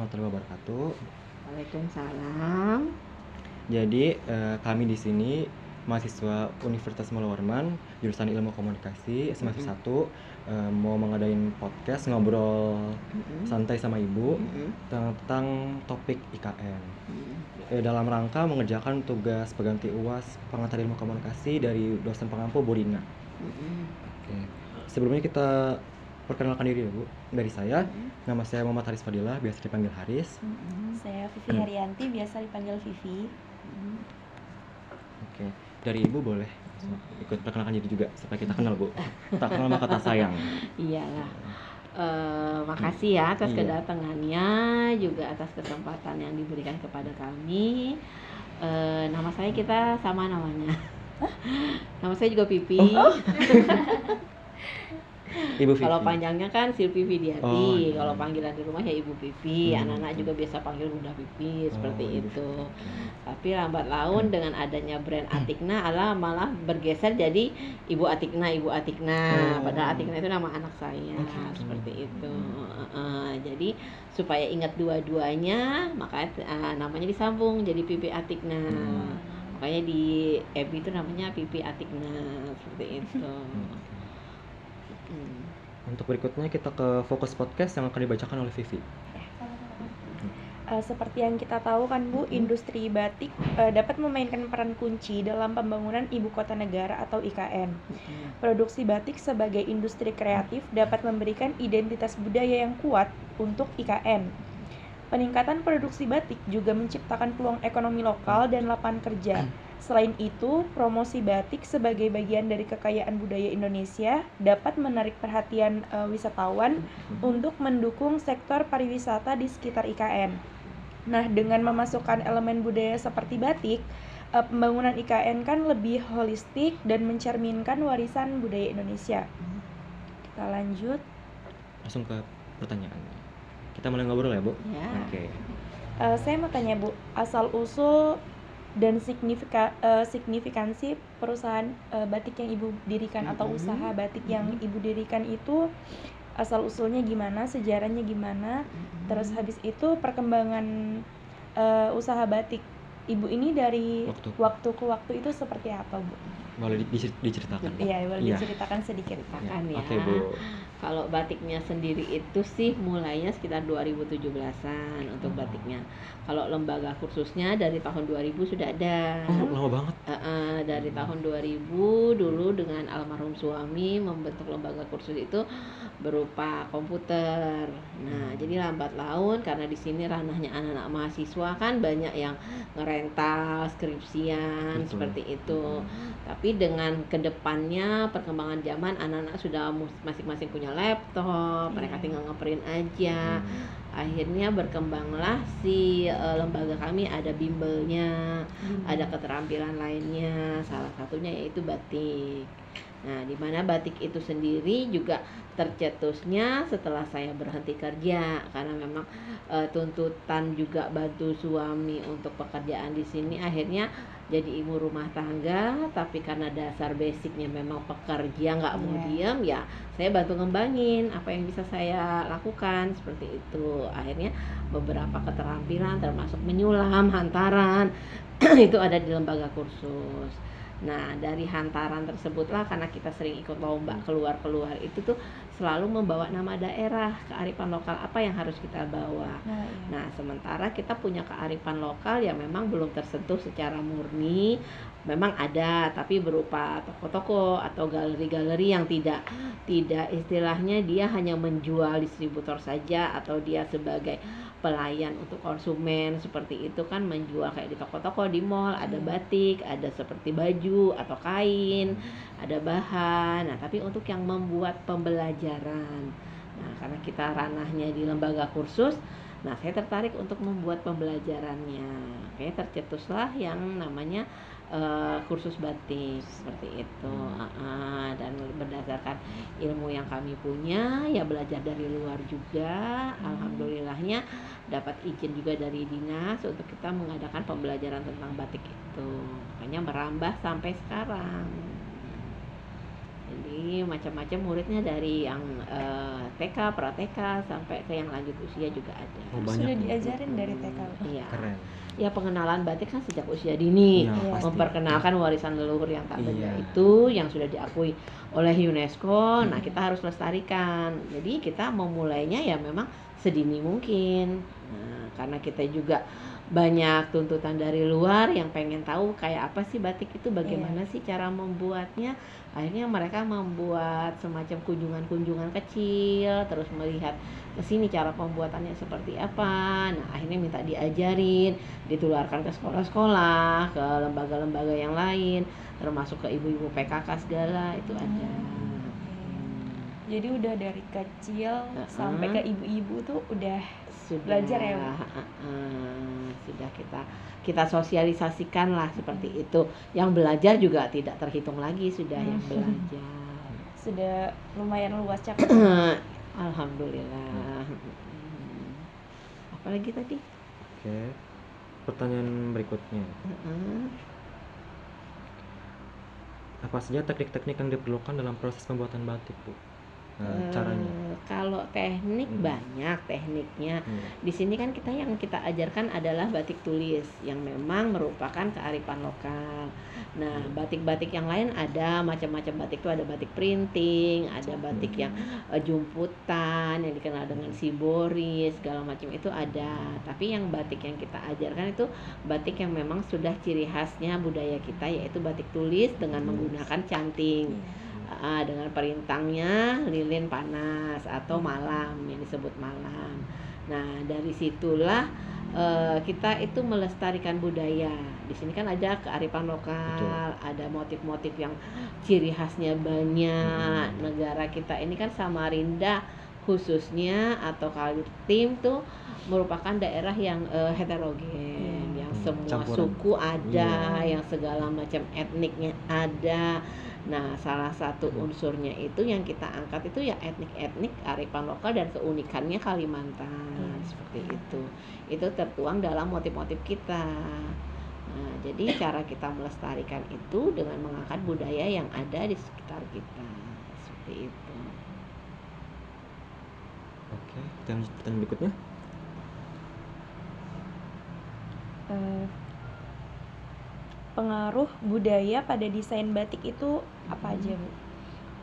warahmatullahi wabarakatuh. Waalaikumsalam. Jadi kami di sini mahasiswa Universitas Mula Warman, jurusan Ilmu Komunikasi semester 1, mau mengadain podcast ngobrol santai sama Ibu tentang topik IKN. Dalam rangka mengerjakan tugas pengganti UAS pengantar Ilmu Komunikasi dari dosen pengampu Bu Rina. Oke. Sebelumnya kita perkenalkan diri ya Bu. Dari saya, nama saya Muhammad Haris Fadilah, biasa dipanggil Haris. Saya Vivi Haryanti, biasa dipanggil Vivi. Oke, dari Ibu boleh ikut perkenalkan diri juga supaya kita kenal Bu. Tak kenal maka tak sayang. Iyalah. Makasih ya atas kedatangannya, juga atas kesempatan yang diberikan kepada kami. Nama saya kita sama namanya. Nama saya juga Pipi. Ibu Vivi. Kalau panjangnya kan Silvi Widiati. iya. Kalau panggilan di rumah ya Ibu Pipi. Anak-anak juga biasa panggil Bunda Pipi seperti itu. Tapi lambat laun dengan adanya brand Atikna malah bergeser jadi Ibu Atikna. Padahal Atikna itu nama anak saya. Seperti itu. Jadi supaya ingat dua-duanya, makanya namanya disambung jadi Pipi Atikna. Makanya di FB itu namanya Pipi Atikna seperti itu. Untuk berikutnya kita ke fokus podcast yang akan dibacakan oleh Vivi. Seperti yang kita tahu kan Bu, industri batik dapat memainkan peran kunci dalam pembangunan ibu kota negara atau IKN. Produksi batik sebagai industri kreatif dapat memberikan identitas budaya yang kuat untuk IKN. Peningkatan produksi batik juga menciptakan peluang ekonomi lokal dan lapangan kerja. Selain itu, promosi batik sebagai bagian dari kekayaan budaya Indonesia dapat menarik perhatian wisatawan untuk mendukung sektor pariwisata di sekitar IKN. Nah, dengan memasukkan elemen budaya seperti batik, pembangunan IKN kan lebih holistik dan mencerminkan warisan budaya Indonesia. Kita lanjut. Langsung ke pertanyaan. Kita mulai ngobrol ya Bu? Ya. Oke. Saya mau tanya Bu, asal-usul dan signifikansi perusahaan batik yang Ibu dirikan atau usaha batik yang Ibu dirikan itu asal-usulnya gimana, sejarahnya gimana, terus habis itu perkembangan usaha batik Ibu ini dari waktu ke waktu itu seperti apa Bu? Boleh diceritakan? Iya, boleh diceritakan sedikit. Ya. Oke Bu. Kalau batiknya sendiri itu sih mulainya sekitar 2017-an untuk batiknya. Kalau lembaga kursusnya dari tahun 2000 sudah ada. Lama banget. Dari tahun 2000 dulu dengan almarhum suami membentuk lembaga kursus itu berupa komputer. Nah, jadi lambat laun karena di sini ranahnya anak-anak mahasiswa kan banyak yang ngerental skripsian. Betul. Seperti itu. Tapi dengan kedepannya perkembangan zaman anak-anak sudah masing-masing punya laptop, mereka tinggal ngeprint aja. Akhirnya berkembanglah si lembaga kami, ada bimbelnya, ada keterampilan lainnya, salah satunya yaitu batik. Nah, di mana batik itu sendiri juga tercetusnya setelah saya berhenti kerja karena memang tuntutan juga bantu suami untuk pekerjaan di sini, akhirnya jadi ibu rumah tangga, tapi karena dasar basicnya memang pekerja nggak mau diam, ya saya bantu ngembangin apa yang bisa saya lakukan seperti itu. Akhirnya beberapa keterampilan termasuk menyulam, hantaran itu ada di lembaga kursus. Nah, dari hantaran tersebutlah karena kita sering ikut lomba keluar-keluar itu tuh selalu membawa nama daerah, kearifan lokal apa yang harus kita bawa. Nah, sementara kita punya kearifan lokal yang memang belum tersentuh secara murni, memang ada tapi berupa toko-toko atau galeri-galeri yang tidak istilahnya dia hanya menjual distributor saja atau dia sebagai pelayan untuk konsumen seperti itu kan, menjual kayak di toko-toko, di mall ada batik, ada seperti baju atau kain, ada bahan. Nah, tapi untuk yang membuat pembelajaran, nah karena kita ranahnya di lembaga kursus, nah saya tertarik untuk membuat pembelajarannya. Kayak tercetuslah yang namanya kursus batik seperti itu. Dan berdasarkan ilmu yang kami punya, ya belajar dari luar juga. Alhamdulillahnya dapat izin juga dari dinas untuk kita mengadakan pembelajaran tentang batik itu. Makanya merambah sampai sekarang. Jadi macam-macam muridnya dari yang TK, pra-TK sampai ke yang lanjut usia juga ada. Oh, Sudah banyak. diajarin dari TK. Iya. Keren. Ya pengenalan batik kan sejak usia dini, Iya, Iya. pasti. memperkenalkan warisan leluhur yang tak benda Iya. itu yang sudah diakui oleh UNESCO. Nah, Hmm. kita harus lestarikan. Jadi kita memulainya ya memang sedini mungkin. Nah, karena kita juga banyak tuntutan dari luar yang pengen tahu kayak apa sih batik itu, bagaimana sih cara membuatnya. Akhirnya mereka membuat semacam kunjungan-kunjungan kecil, terus melihat ke sini cara pembuatannya seperti apa. Nah, akhirnya minta diajarin, ditularkan ke sekolah-sekolah, ke lembaga-lembaga yang lain, termasuk ke ibu-ibu PKK segala itu ada. Jadi udah dari kecil sampai ke ibu-ibu tuh udah Sudah belajar ya, Bu? Sudah kita sosialisasikan lah seperti itu. Yang belajar juga tidak terhitung lagi sudah yang belajar. Sudah lumayan luas cakup. Alhamdulillah. Apalagi tadi? Oke. Pertanyaan berikutnya. Apa saja teknik-teknik yang diperlukan dalam proses pembuatan batik, Bu? Caranya. Kalau teknik banyak tekniknya. Di sini kan yang kita ajarkan adalah batik tulis yang memang merupakan kearifan lokal. Nah, batik-batik yang lain ada macam-macam batik itu, ada batik printing, ada batik yang jumputan yang dikenal dengan shibori, segala macam itu ada. Tapi yang batik yang kita ajarkan itu batik yang memang sudah ciri khasnya budaya kita, yaitu batik tulis dengan menggunakan canting. Dengan perintangnya lilin panas atau malam yang disebut malam. Nah, dari situlah kita itu melestarikan budaya. Di sini kan ada kearifan lokal, ada motif-motif yang ciri khasnya banyak. Negara kita ini kan Samarinda khususnya atau Kaltim tuh merupakan daerah yang heterogen, yang semua campuran. suku ada, yang segala macam etniknya ada. Nah, salah satu unsurnya itu yang kita angkat itu ya etnik-etnik kearifan lokal dan keunikannya Kalimantan. Seperti itu. Itu tertuang dalam motif-motif kita. Nah, jadi cara kita melestarikan itu dengan mengangkat budaya yang ada di sekitar kita. Seperti itu. Oke, pertanyaan berikutnya. Pengaruh budaya pada desain batik itu apa aja, Bu?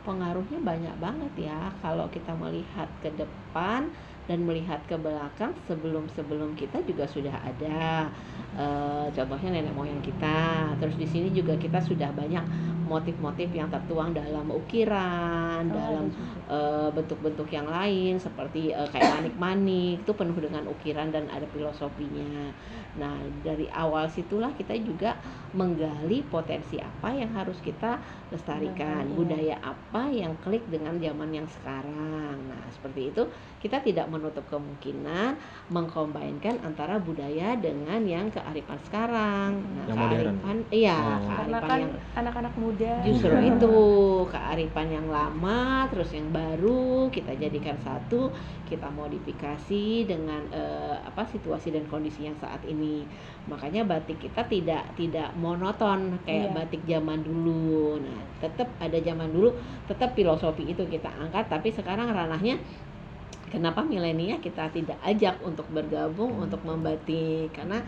Pengaruhnya banyak banget ya. Kalau kita melihat ke depan dan melihat ke belakang, sebelum kita juga sudah ada contohnya nenek moyang kita. Terus di sini juga kita sudah banyak motif-motif yang tertuang dalam ukiran, dalam bentuk-bentuk yang lain seperti kayak manik-manik itu penuh dengan ukiran dan ada filosofinya. Nah, dari awal situlah kita juga menggali potensi apa yang harus kita lestarikan, budaya apa yang klik dengan zaman yang sekarang. Nah, seperti itu kita tidak menutup kemungkinan mengkombainkan antara budaya dengan yang kearifan sekarang. Nah, yang modern. Karena kan yang anak-anak muda justru itu kearifan yang lama terus yang baru kita jadikan satu, kita modifikasi dengan situasi dan kondisi yang saat ini. Makanya batik kita tidak monoton kayak batik zaman dulu. Nah, tetap ada zaman dulu, tetap filosofi itu kita angkat, tapi sekarang ranahnya kenapa milenial kita tidak ajak untuk bergabung untuk membatik, karena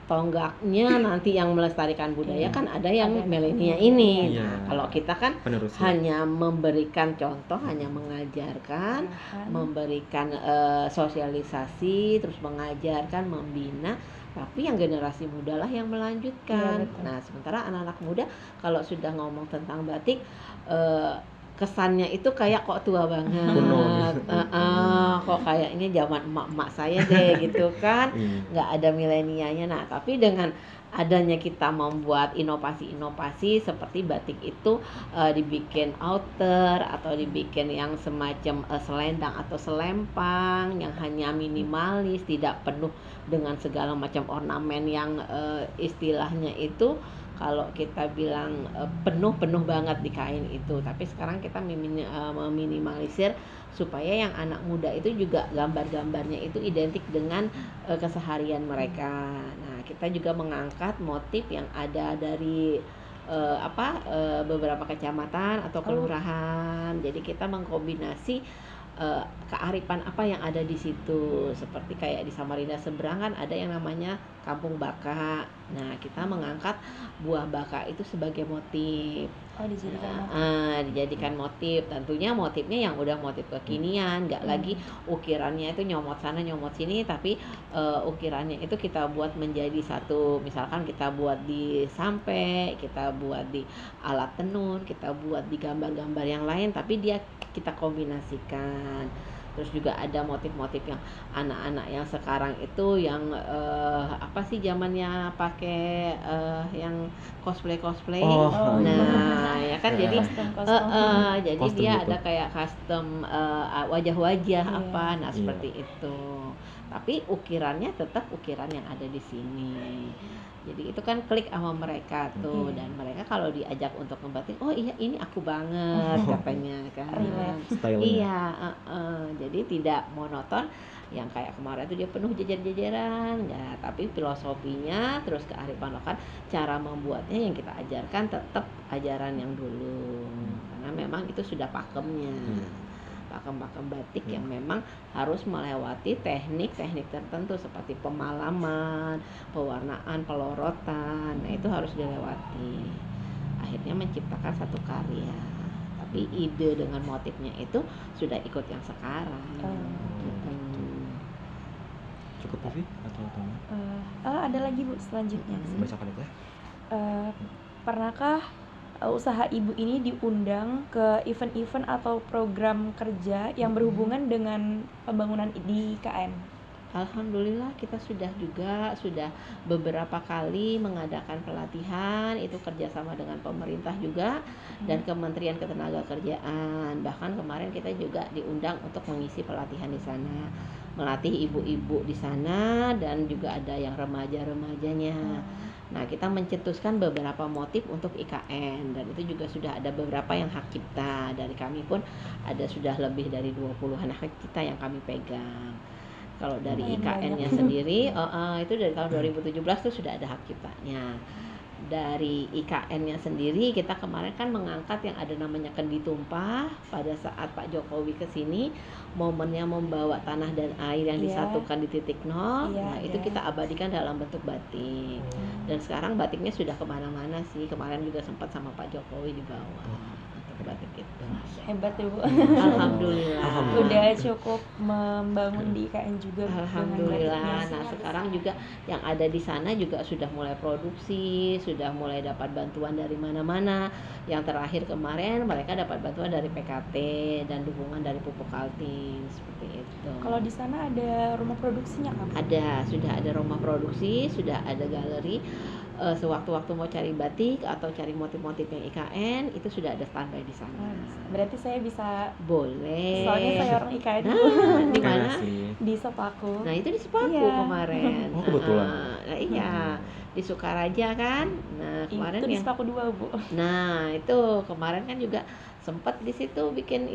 tonggaknya nanti yang melestarikan budaya kan ada yang milenial ini. Nah, kalau kita kan hanya memberikan contoh, hanya mengajarkan, memberikan sosialisasi, terus mengajarkan, membina, tapi yang generasi muda lah yang melanjutkan. Nah, sementara anak-anak muda kalau sudah ngomong tentang batik kesannya itu kayak kok tua banget, kok kayaknya zaman emak-emak saya deh gitu kan, nggak ada milenialnya. Nah, tapi dengan adanya kita membuat inovasi-inovasi seperti batik itu dibikin outer atau dibikin yang semacam selendang atau selempang yang hanya minimalis, tidak penuh dengan segala macam ornamen yang istilahnya itu kalau kita bilang penuh banget di kain itu. Tapi sekarang kita meminimalisir supaya yang anak muda itu juga gambar-gambarnya itu identik dengan keseharian mereka. Nah, kita juga mengangkat motif yang ada dari beberapa kecamatan atau kelurahan. Jadi kita mengkombinasi kearifan apa yang ada di situ. Seperti kayak di Samarinda seberang kan ada yang namanya Kampung Baka. Nah, kita mengangkat buah baka itu sebagai motif. Dijadikan motif. Tentunya motifnya yang udah motif kekinian, nggak lagi ukirannya itu nyomot sana nyomot sini, tapi ukirannya itu kita buat menjadi satu. Misalkan kita buat di sampe, kita buat di alat tenun, kita buat di gambar-gambar yang lain, tapi dia kita kombinasikan. Terus juga ada motif-motif yang anak-anak yang sekarang itu yang apa sih zamannya pakai yang cosplay. Nah, ya kan jadi jadi Kostum dia gitu. ada kayak custom wajah-wajah Iya. apa. Nah, Iya. seperti itu. Tapi ukirannya tetap ukiran yang ada di sini. Jadi itu kan klik sama mereka tuh. Iya. Dan mereka kalau diajak untuk membatik, oh iya ini aku banget katanya kan. Relate. Stylenya. Iya, jadi tidak monoton yang kayak kemarin tuh dia penuh jajar-jajaran, enggak, tapi filosofinya terus kearifan lokal, cara membuatnya yang kita ajarkan tetap ajaran yang dulu. Karena memang itu sudah pakemnya. Pakem-pakem batik yang memang harus melewati teknik-teknik tertentu seperti pemalaman, pewarnaan, pelorotan. Nah, itu harus dilewati. Akhirnya menciptakan satu karya. Tapi ide dengan motifnya itu sudah ikut yang sekarang. Cukup Vivi atau Tama? Ada lagi Bu selanjutnya. Bacakan itu ya. Pernahkah usaha Ibu ini diundang ke event-event atau program kerja yang berhubungan dengan pembangunan di IKN? Alhamdulillah kita sudah beberapa kali mengadakan pelatihan, itu kerjasama dengan pemerintah juga dan Kementerian Ketenagakerjaan. Bahkan kemarin kita juga diundang untuk mengisi pelatihan di sana, melatih ibu-ibu di sana dan juga ada yang remaja-remajanya. Nah, kita mencetuskan beberapa motif untuk IKN dan itu juga sudah ada beberapa yang hak cipta. Dari kami pun ada sudah lebih dari 20-an hak cipta yang kami pegang. Kalau dari IKN-nya sendiri, itu dari tahun 2017 tuh sudah ada hak ciptanya. Dari IKN-nya sendiri kita kemarin kan mengangkat yang ada namanya Kendi Tumpah pada saat Pak Jokowi kesini, momennya membawa tanah dan air yang disatukan di titik nol. Nah, itu kita abadikan dalam bentuk batik. Dan sekarang batiknya sudah kemana-mana sih. Kemarin juga sempat sama Pak Jokowi dibawa untuk batik itu. Hebat ya Bu. Alhamdulillah. Udah cukup membangun di IKN juga. Alhamdulillah. Nah, sekarang juga yang ada di sana juga sudah mulai produksi, sudah mulai dapat bantuan dari mana-mana. Yang terakhir kemarin mereka dapat bantuan dari PKT dan dukungan dari Pupuk Kaltim seperti itu. Kalau di sana ada rumah produksinya kan? Ada, sudah ada rumah produksi, sudah ada galeri. Sewaktu-waktu mau cari batik atau cari motif-motif yang IKN itu sudah ada standby di sana. Berarti saya bisa. Boleh. Soalnya saya orang IKN. Di mana? Di Sepaku. Nah, itu di Sepaku kemarin. Oh, kebetulan. Nah, iya. Di Sukaraja kan. Nah, kemarin itu di Sepaku 2 Bu. Nah, itu kemarin kan juga sempat di situ bikin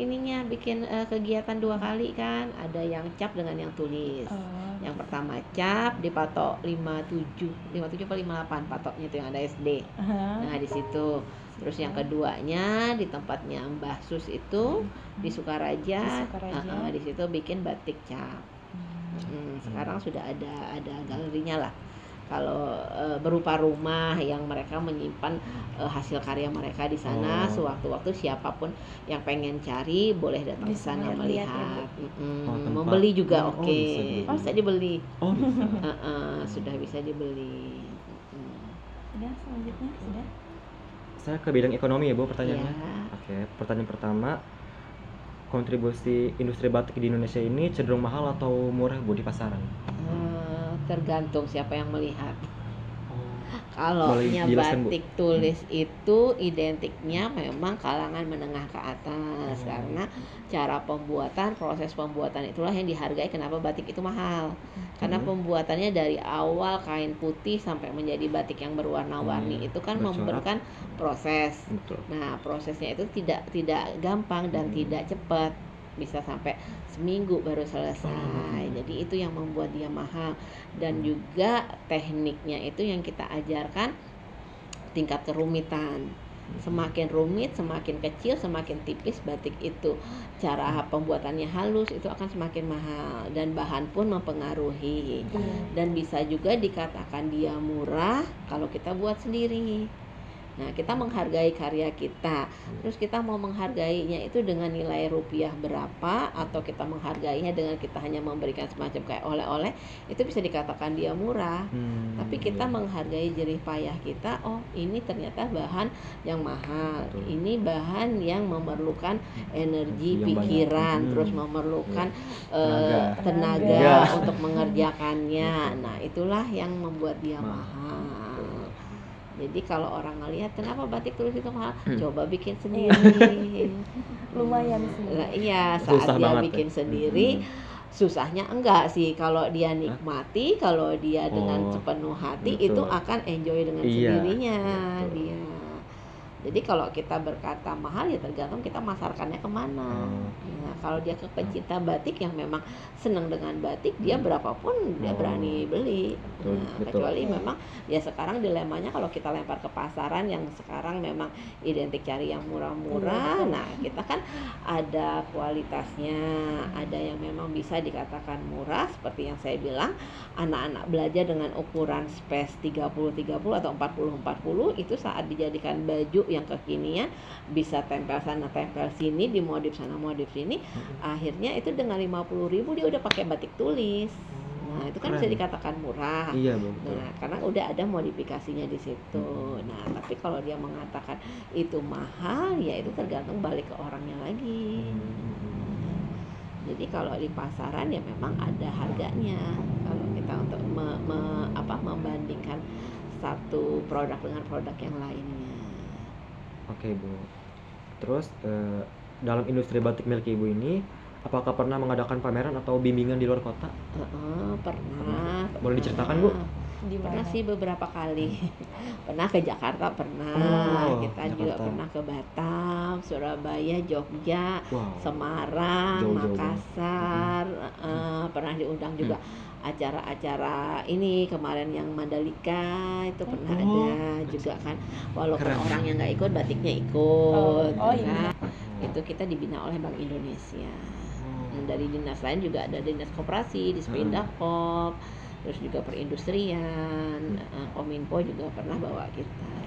kegiatan 2 kali kan, ada yang cap dengan yang tulis. Yang pertama cap dipatok 57 apa 58 patoknya itu yang ada SD. Nah, di situ. Terus yang keduanya di tempatnya Mbah Sus itu di Sukaraja. Di situ bikin batik cap. Sekarang sudah ada galerinya lah. Kalau berupa rumah yang mereka menyimpan hasil karya mereka di sana, sewaktu-waktu siapapun yang pengen cari boleh datang ke sana melihat. Membeli juga oke. Bisa dibeli. Sudah bisa dibeli. Udah, selanjutnya sudah. Saya ke bidang ekonomi ya Bu pertanyaannya. Ya. Oke, pertanyaan pertama, kontribusi industri batik di Indonesia ini cenderung mahal atau murah Bu di pasaran? Tergantung siapa yang melihat. Kalau batik tulis itu identiknya memang kalangan menengah ke atas, karena cara pembuatan, proses pembuatan itulah yang dihargai. Kenapa batik itu mahal? Karena pembuatannya dari awal kain putih sampai menjadi batik yang berwarna-warni itu kan memerlukan proses. Nah, prosesnya itu tidak gampang dan tidak cepat, bisa sampai seminggu baru selesai. Jadi itu yang membuat dia mahal. Dan juga tekniknya itu yang kita ajarkan tingkat kerumitan. Semakin rumit, semakin kecil, semakin tipis batik itu, cara pembuatannya halus, itu akan semakin mahal, dan bahan pun mempengaruhi. Dan bisa juga dikatakan dia murah kalau kita buat sendiri. Nah, kita menghargai karya kita, terus kita mau menghargainya itu dengan nilai rupiah berapa, atau kita menghargainya dengan kita hanya memberikan semacam kayak oleh-oleh, itu bisa dikatakan dia murah. Tapi kita menghargai jerih payah kita, oh ini ternyata bahan yang mahal, ini bahan yang memerlukan energi, Yang pikiran, banyak. terus memerlukan Tenaga. tenaga untuk mengerjakannya. Nah, itulah yang membuat dia mahal. Jadi kalau orang ngelihat kenapa batik tulis itu mahal, coba bikin sendiri. Lumayan sih. Iya, Susah saat dia banget bikin ya. sendiri, susahnya enggak sih, kalau dia nikmati, kalau dia dengan Oh, sepenuh hati, betul. itu akan enjoy dengan Iya, sendirinya betul. dia. Jadi kalau kita berkata mahal ya tergantung kita masarkannya kemana. Nah, kalau dia ke pecinta batik yang memang senang dengan batik, dia berapapun dia berani beli. Betul, Nah, betul. kecuali memang ya sekarang dilemanya kalau kita lempar ke pasaran yang sekarang memang identik cari yang murah-murah. Nah, kita kan ada kualitasnya, ada yang memang bisa dikatakan murah seperti yang saya bilang, anak-anak belajar dengan ukuran space 30-30 atau 40-40, itu saat dijadikan baju yang kekinian bisa tempel sana tempel sini, dimodif sana modif sini, akhirnya itu dengan 50.000 dia udah pakai batik tulis. Nah, itu kan Keren. bisa dikatakan murah. Iya, betul. Nah, karena udah ada modifikasinya di situ. Nah, tapi kalau dia mengatakan itu mahal, ya itu tergantung balik ke orangnya lagi. Jadi kalau di pasaran ya memang ada harganya. Kalau kita untuk membandingkan satu produk dengan produk yang lainnya. Oke, Bu. Terus dalam industri batik milik Ibu ini, apakah pernah mengadakan pameran atau bimbingan di luar kota? Pernah. Boleh diceritakan, Bu? Di Pernah mana? sih beberapa kali. Pernah ke Jakarta, pernah. Oh, Kita juga Jakarta. pernah ke Batam, Surabaya, Jogja, Wow. Semarang, Jauh-jauh banget. Makassar. Pernah diundang juga acara-acara ini kemarin yang Mandalika itu pernah ada juga kan, walaupun Keren. orangnya nggak ikut, batiknya ikut. Oh, kan. iya. Itu kita dibina oleh Bank Indonesia. Dari dinas lain juga ada dinas koperasi, di Spindakop, terus juga perindustrian, Kominfo juga pernah bawa kita.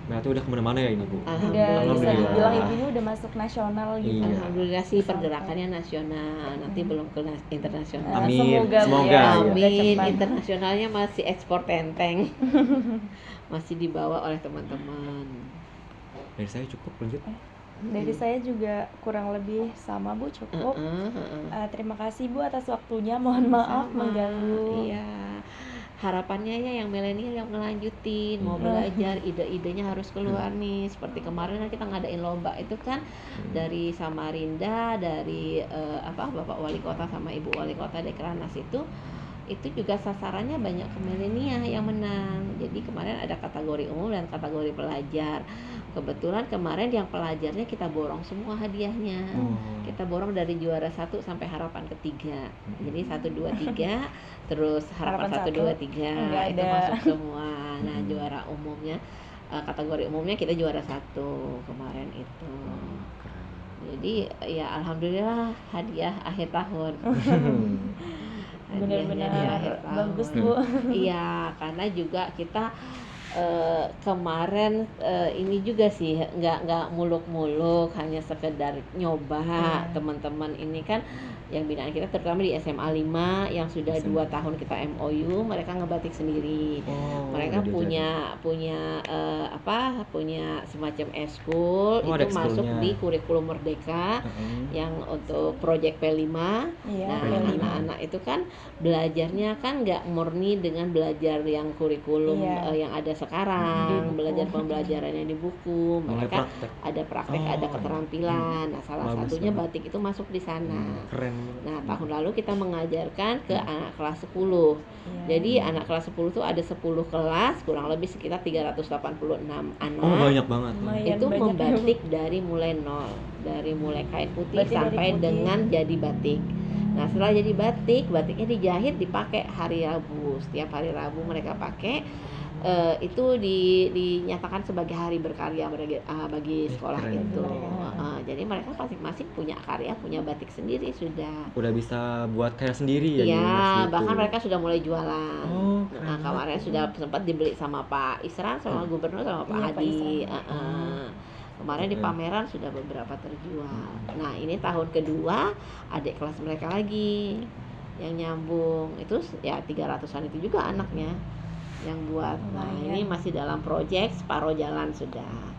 Berarti udah kemana-mana ya ini, Bu? Udah bisa Alhamdulillah. dibilang ibunya udah masuk nasional gitu. Iya. Alhamdulillah sih pergerakannya nasional, nanti belum ke internasional. Amin. Semoga Bu, Semoga, ya. ya. Semoga Amin. cepat. Internasionalnya masih ekspor tenteng, masih dibawa oleh teman-teman. Dari saya cukup, lanjut. Dari saya juga kurang lebih sama Bu, cukup. Terima kasih Bu atas waktunya. Mohon maaf Sama. mengganggu. Iya. Harapannya ya yang milenial yang ngelanjutin, mau belajar, ide-idenya harus keluar nih. Seperti kemarin kan kita ngadain lomba itu kan dari Samarinda, dari Bapak Wali Kota sama Ibu Wali Kota Dekranasdas itu juga sasarannya banyak ke milenial yang menang. Jadi kemarin ada kategori umum dan kategori pelajar. Kebetulan kemarin yang pelajarnya kita borong semua hadiahnya. Kita borong dari juara 1 sampai harapan ketiga. Jadi 1, 2, 3, terus harapan 1, 2, 3 Nggak itu ada. masuk semua. Nah, juara umumnya kategori umumnya kita juara 1 kemarin itu. Jadi ya alhamdulillah hadiah akhir tahun. Hadiahnya di Benar-benar akhir tahun. bagus Bu. Iya, karena juga kita kemarin ini juga sih nggak muluk-muluk, hanya sekedar nyoba. Teman-teman ini kan yang binaan kita terutama di SMA 5 yang sudah 2 tahun kita MOU, mereka ngebatik sendiri. Mereka punya semacam eskul, ada itu masuk ekskulnya. di kurikulum Merdeka yang untuk proyek P5. Iya, Nah, P5. anak-anak itu kan belajarnya kan nggak murni dengan belajar yang kurikulum Iya. yang ada sekarang, Di buku. belajar pembelajarannya di buku. Mulai Mereka praktek. ada praktek, ada keterampilan. Nah, salah Bagus satunya banget. batik itu masuk di sana. Keren. Nah, tahun lalu kita mengajarkan ke anak kelas 10. Jadi anak kelas 10 tuh ada 10 kelas, kurang lebih sekitar 386 anak. Oh, banyak banget. Lumayan Itu banyak. membatik dari mulai nol, dari mulai kain putih Berarti dari sampai putih. dengan jadi batik. Nah, setelah jadi batik, batiknya dijahit dipakai hari Rabu. Setiap hari Rabu mereka pakai. itu dinyatakan sebagai hari berkarya bagi sekolah keren. itu. Jadi mereka masing-masing punya karya, punya batik sendiri sudah. Udah bisa buat karya sendiri ya di Iya, universitas bahkan itu. mereka sudah mulai jualan. Oh, keren Nah, kemarin banget. sudah sempat dibeli sama Pak Isran, sama Gubernur, sama Pak Iya, Pak Hadi. Isran. Kemarin di Keren. pameran sudah beberapa terjual. Nah, ini tahun kedua adik kelas mereka lagi yang nyambung. Itu ya 300-an itu juga anaknya yang buat. Nah, Lumayan. ini masih dalam proyek, separuh jalan sudah.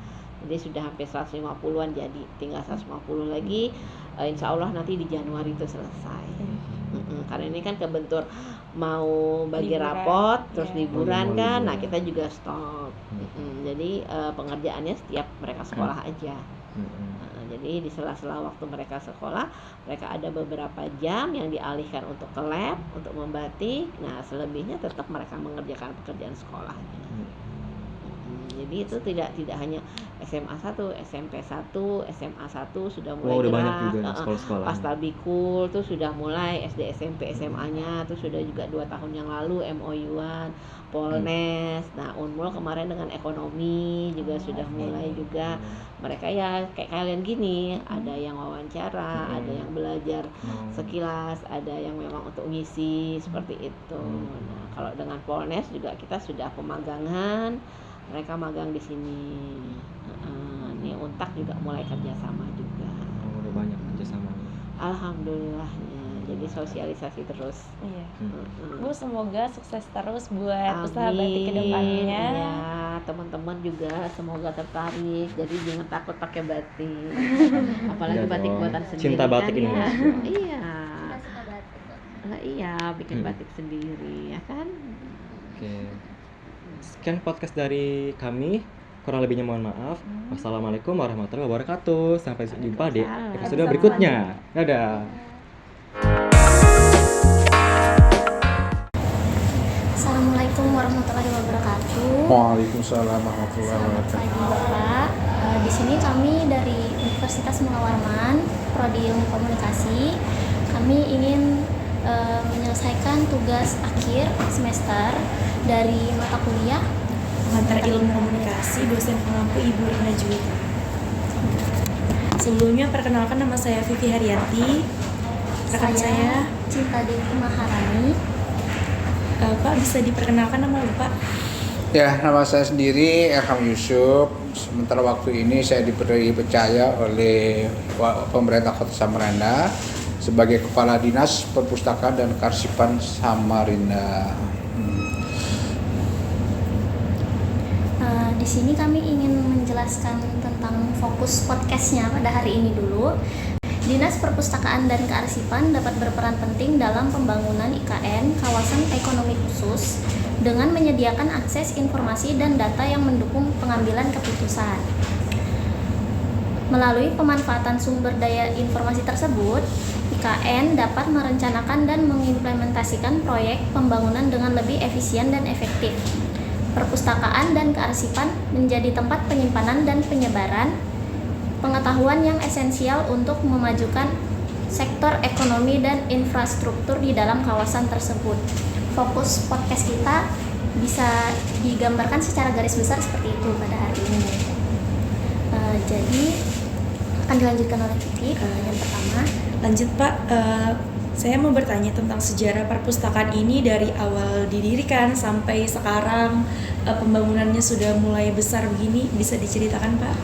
Jadi sudah hampir 150-an jadi, tinggal 150 lagi. Insya Allah nanti di Januari itu selesai. Karena ini kan kebentur mau bagi Liburan, rapot, terus ya. liburan Mau kan. Nah, liburan. kita juga stop. Jadi pengerjaannya setiap mereka sekolah aja. Jadi di sela-sela waktu mereka sekolah, mereka ada beberapa jam yang dialihkan untuk ke lab, untuk membatik. Nah, selebihnya tetap mereka mengerjakan pekerjaan sekolahnya. Jadi itu tidak hanya SMA 1, SMP 1, SMA 1 sudah mulai Udah gerak. banyak juga sekolah-sekolah. Pastabikul tuh sudah mulai, SD, SMP, SMA-nya tuh sudah juga 2 tahun yang lalu MOU-an, Polnes. Nah, Unmul kemarin dengan ekonomi juga sudah mulai juga. Mereka ya kayak kalian gini, ada yang wawancara, ada yang belajar sekilas, ada yang memang untuk ngisi seperti itu. Nah, kalau dengan Polnes juga kita sudah pemagangan, mereka magang di sini. Nih Untak juga mulai kerjasama juga. Udah banyak kerjasamanya. Alhamdulillahnya. Jadi sosialisasi terus. Iya. Mm-mm. Bu, semoga sukses terus buat usaha batik Amin. kedepannya. Ya, teman-teman juga semoga tertarik. Jadi jangan takut pakai batik. Apalagi Iya batik dong. buatan sendiri. Cinta batik kan, ya. Indonesia. Iya. Kita suka batik kok. Lah iya, bikin batik sendiri, ya kan? Oke. Sekian podcast dari kami. Kurang lebihnya mohon maaf. Wassalamualaikum warahmatullahi wabarakatuh. Sampai jumpa di Waalaikumsalam. episode berikutnya. Dadah. Assalamualaikum warahmatullahi wabarakatuh. Waalaikumsalam warahmatullahi Selamat wabarakatuh. pagi Bapak. Di sini kami dari Universitas Mula Warman, Prodi Ilmu Komunikasi. Kami ingin menyelesaikan tugas akhir semester dari mata kuliah Pengantar Ilmu Komunikasi, dosen pengampu Ibu Rina Juwita. Sebelumnya perkenalkan, nama saya Vivi Haryanti. Rekan saya, Cinta Dewi Maharani. Pak bisa diperkenalkan nama Bapak? Ya, nama saya sendiri Ilham Yusuf. Sementara waktu ini saya diberi percaya oleh pemerintah Kota Samarinda sebagai Kepala Dinas Perpustakaan dan Kearsipan Samarinda. Di sini kami ingin menjelaskan tentang fokus podcastnya pada hari ini dulu. Dinas Perpustakaan dan Kearsipan dapat berperan penting dalam pembangunan IKN kawasan ekonomi khusus dengan menyediakan akses informasi dan data yang mendukung pengambilan keputusan. Melalui pemanfaatan sumber daya informasi tersebut, IKN dapat merencanakan dan mengimplementasikan proyek pembangunan dengan lebih efisien dan efektif. Perpustakaan dan kearsipan menjadi tempat penyimpanan dan penyebaran pengetahuan yang esensial untuk memajukan sektor ekonomi dan infrastruktur di dalam kawasan tersebut. Fokus podcast kita bisa digambarkan secara garis besar seperti itu pada hari ini. Jadi akan dilanjutkan oleh Vivi. Yang pertama, Lanjut Pak, saya mau bertanya tentang sejarah perpustakaan ini dari awal didirikan sampai sekarang pembangunannya sudah mulai besar begini, bisa diceritakan Pak?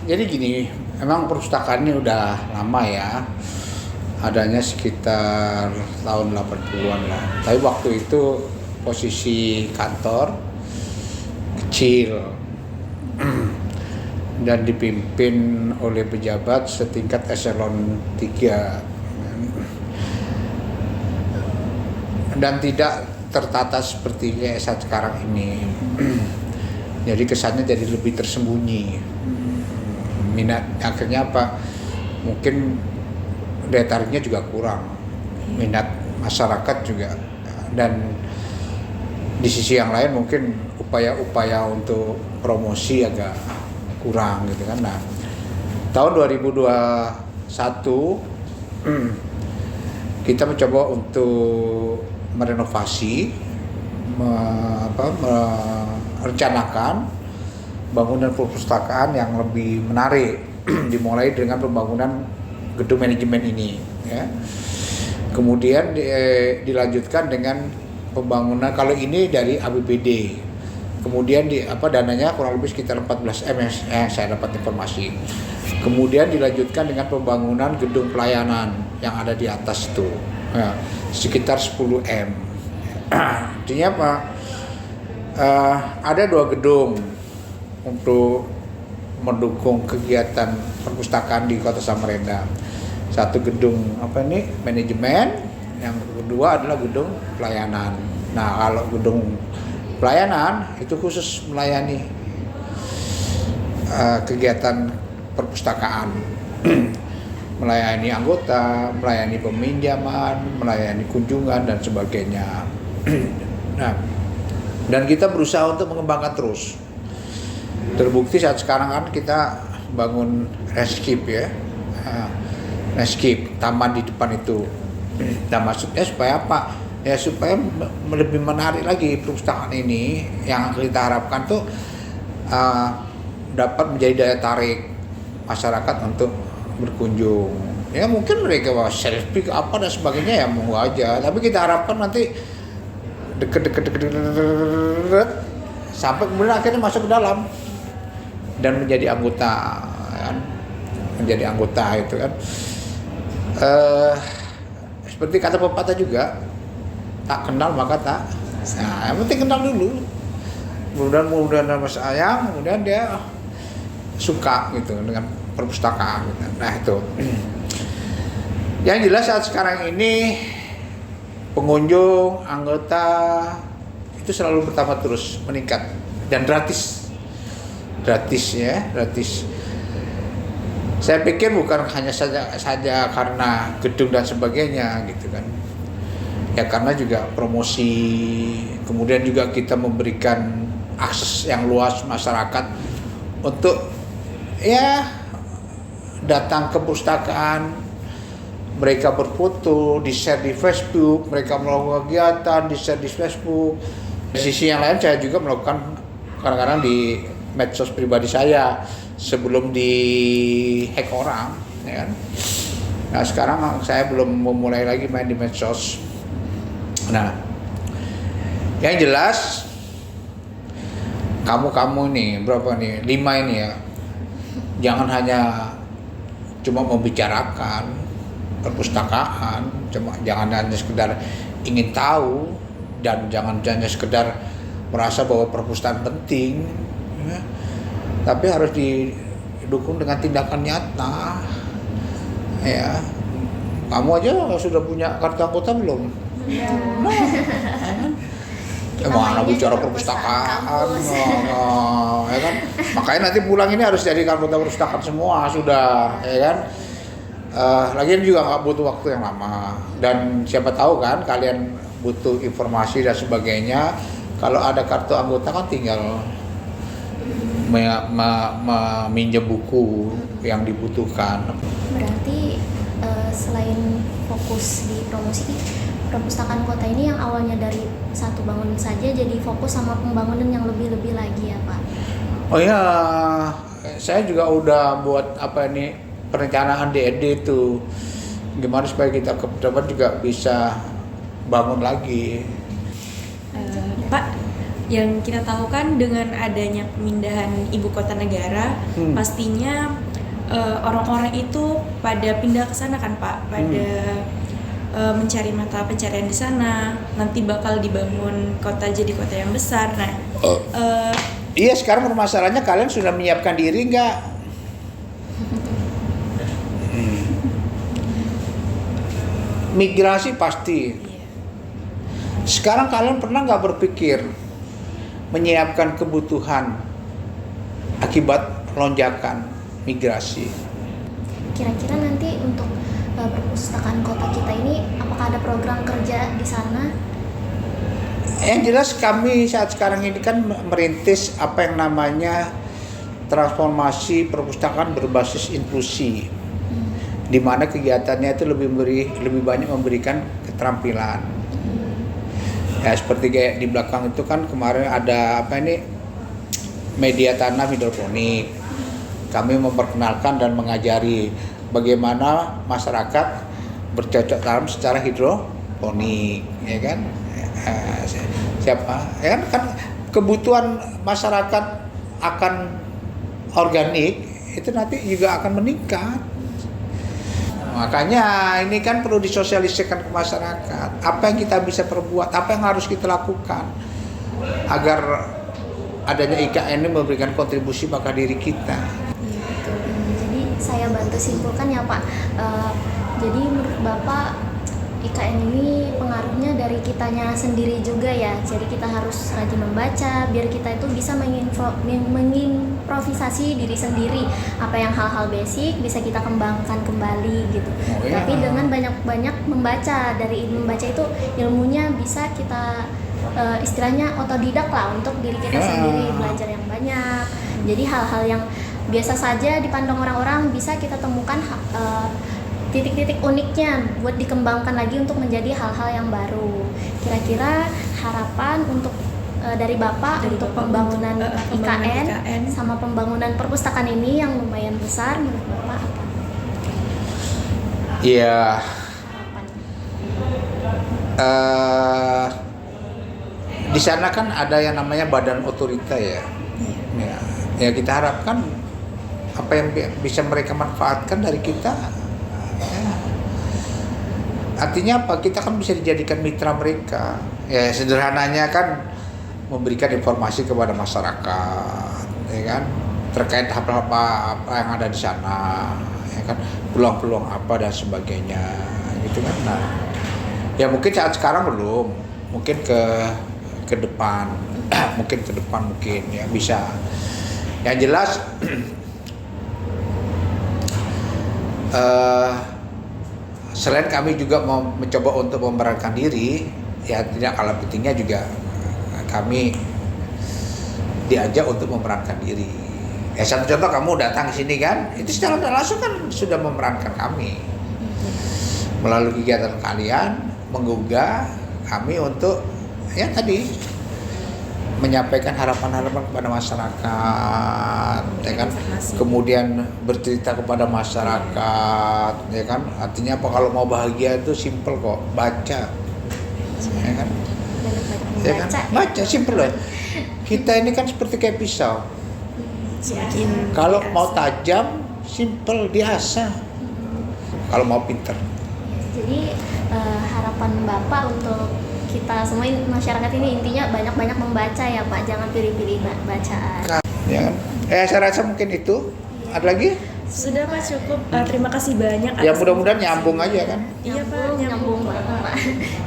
Jadi gini, memang perpustakaan ini udah lama ya, adanya sekitar tahun 80-an lah. Tapi waktu itu posisi kantor kecil dan dipimpin oleh pejabat setingkat eselon 3 dan tidak tertata seperti kayak saat sekarang ini. Jadi kesannya jadi lebih tersembunyi. Minat akhirnya apa? Mungkin daya tariknya juga kurang. Minat masyarakat juga, dan di sisi yang lain mungkin upaya-upaya untuk promosi agak kurang gitu kan. Nah, tahun 2021 kita mencoba untuk merenovasi, merencanakan bangunan perpustakaan yang lebih menarik, dimulai dengan pembangunan gedung manajemen ini, ya. Kemudian dilanjutkan dengan pembangunan, kalau ini dari APBD, kemudian dananya kurang lebih sekitar 14 M yang saya dapat informasi. Kemudian dilanjutkan dengan pembangunan gedung pelayanan yang ada di atas itu, ya, sekitar 10 M. Artinya apa? Ada 2 gedung untuk mendukung kegiatan perpustakaan di Kota Samarinda. Satu gedung manajemen, yang kedua adalah gedung pelayanan. Nah, kalau gedung pelayanan itu khusus melayani kegiatan perpustakaan, melayani anggota, melayani peminjaman, melayani kunjungan dan sebagainya. Nah, dan kita berusaha untuk mengembangkan terus. Terbukti saat sekarang kan kita bangun rescape, ya, rescape taman di depan itu. Nah, maksudnya supaya apa? Ya supaya lebih menarik lagi perpustakaan ini, yang kita harapkan tuh dapat menjadi daya tarik masyarakat untuk berkunjung. Ya mungkin mereka selfie apa dan sebagainya, ya monggo aja. Tapi kita harapkan nanti deket sampai kemudian akhirnya masuk ke dalam dan menjadi anggota, kan? Menjadi anggota itu kan. Seperti kata pepatah juga, tak kenal maka tak. Nah, yang penting kenal dulu. Mudah-mudahan nama sayang, kemudian dia suka gitu dengan perpustakaan. Gitu. Nah itu. Yang jelas saat sekarang ini pengunjung, anggota itu selalu bertambah terus, meningkat dan gratis ya, gratis. Saya pikir bukan hanya saja karena gedung dan sebagainya gitu kan. Ya karena juga promosi, kemudian juga kita memberikan akses yang luas masyarakat untuk ya datang ke perpustakaan, mereka berfoto, di-share di Facebook, mereka melakukan kegiatan, di-share di Facebook. Di sisi yang lain saya juga melakukan kadang-kadang di medsos pribadi saya sebelum di-hack orang, ya kan. Nah sekarang saya belum memulai lagi main di medsos. Nah, yang jelas kamu nih berapa nih? 5 ini ya. Jangan hanya cuma membicarakan perpustakaan, jangan hanya sekedar ingin tahu dan jangan hanya sekedar merasa bahwa perpustakaan penting, ya. Tapi harus didukung dengan tindakan nyata. Ya, kamu aja sudah punya kartu anggota belum? Mana bicara perpustakaan, ya kan? Makanya nanti pulang ini harus jadi anggota perpustakaan semua sudah, ya kan? Lagian juga nggak butuh waktu yang lama, dan siapa tahu kan kalian butuh informasi dan sebagainya. Kalau ada kartu anggota kan tinggal meminjam buku yang dibutuhkan. Berarti selain fokus di promosi, perpustakaan kota ini yang awalnya dari satu bangunan saja jadi fokus sama pembangunan yang lebih-lebih lagi ya Pak? Oh ya, saya juga udah buat perencanaan DED itu, gimana supaya kita ke depan juga bisa bangun lagi. Pak, yang kita tahu kan dengan adanya pemindahan ibu kota negara, pastinya orang-orang itu pada pindah ke sana kan Pak, pada mencari mata pencarian di sana. Nanti bakal dibangun kota jadi kota yang besar. Nah, iya sekarang permasalahannya kalian sudah menyiapkan diri nggak? Migrasi pasti. Sekarang kalian pernah nggak berpikir menyiapkan kebutuhan akibat lonjakan migrasi? Kira-kira nanti untuk perpustakaan kota kita ini apakah ada program kerja di sana? Yang jelas kami saat sekarang ini kan merintis apa yang namanya transformasi perpustakaan berbasis inklusi, di mana kegiatannya itu lebih banyak memberikan keterampilan. Ya seperti kayak di belakang itu kan kemarin ada apa ini, media tanam hidroponik. Kami memperkenalkan dan mengajari bagaimana masyarakat bercocok tanam secara hidroponik, ya kan? Siapa? Ya kan kebutuhan masyarakat akan organik itu nanti juga akan meningkat. Makanya ini kan perlu disosialisasikan ke masyarakat. Apa yang kita bisa perbuat, apa yang harus kita lakukan agar adanya IKN ini memberikan kontribusi pada diri kita. Iya betul. Jadi saya bantu simpulkan ya Pak. Jadi menurut Bapak IKN ini pengaruhnya dari kitanya sendiri juga ya. Jadi kita harus rajin membaca biar kita itu bisa mengimprovisasi diri sendiri. Apa yang hal-hal basic bisa kita kembangkan kembali gitu. iya. Tapi dengan banyak-banyak membaca, dari membaca itu ilmunya bisa kita istilahnya otodidak lah untuk diri kita sendiri, belajar yang banyak. Jadi hal-hal yang biasa saja dipandang orang-orang bisa kita temukan titik-titik uniknya buat dikembangkan lagi untuk menjadi hal-hal yang baru. Kira-kira harapan untuk dari Bapak untuk pembangunan IKN sama pembangunan perpustakaan ini yang lumayan besar menurut Bapak apa? Iya. Harapan. Di sana kan ada yang namanya badan otorita ya. Ya kita harapkan apa yang bisa mereka manfaatkan dari kita. Ya. Artinya apa? Kita kan bisa dijadikan mitra mereka. Ya sederhananya kan memberikan informasi kepada masyarakat, ya kan, terkait apa yang ada di sana, ya kan, peluang-peluang apa dan sebagainya, gitu kan. Nah, ya mungkin saat sekarang belum, mungkin ke depan, mungkin ya bisa. Yang jelas. Selain kami juga mau mencoba untuk memerankan diri, ya tidak kalah pentingnya juga kami diajak untuk memerankan diri. Ya satu contoh, kamu datang ke sini kan, itu secara tidak langsung kan sudah memerankan kami. Melalui kegiatan kalian menggugah kami untuk ya tadi menyampaikan harapan-harapan kepada masyarakat, ya kan, kemudian bercerita kepada masyarakat, ya kan, artinya apa, kalau mau bahagia itu simple kok, baca, ya kan, ya kan, baca simple loh. Kita ini kan seperti kayak pisau, kalau mau tajam simple diasah, kalau mau pinter. Jadi harapan Bapak untuk kita semua masyarakat ini intinya banyak-banyak membaca ya Pak, jangan pilih-pilih bacaan. Ya kan? Saya rasa mungkin itu. Ada lagi? Sudah Pak, cukup. Terima kasih banyak. Ya mudah-mudahan nyambung aja kan. Iya Pak, Nyambung banget Pak.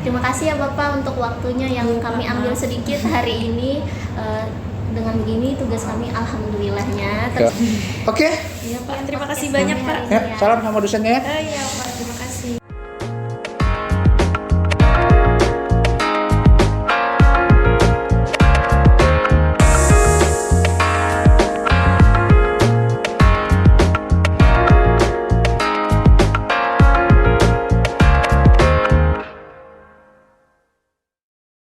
Terima kasih ya Bapak untuk waktunya yang kami ambil sedikit hari ini. Dengan begini tugas kami alhamdulillahnya. Oke. Iya Pak, terima kasih banyak Pak. Ya, salam sama dosennya ya. Iya Pak, terima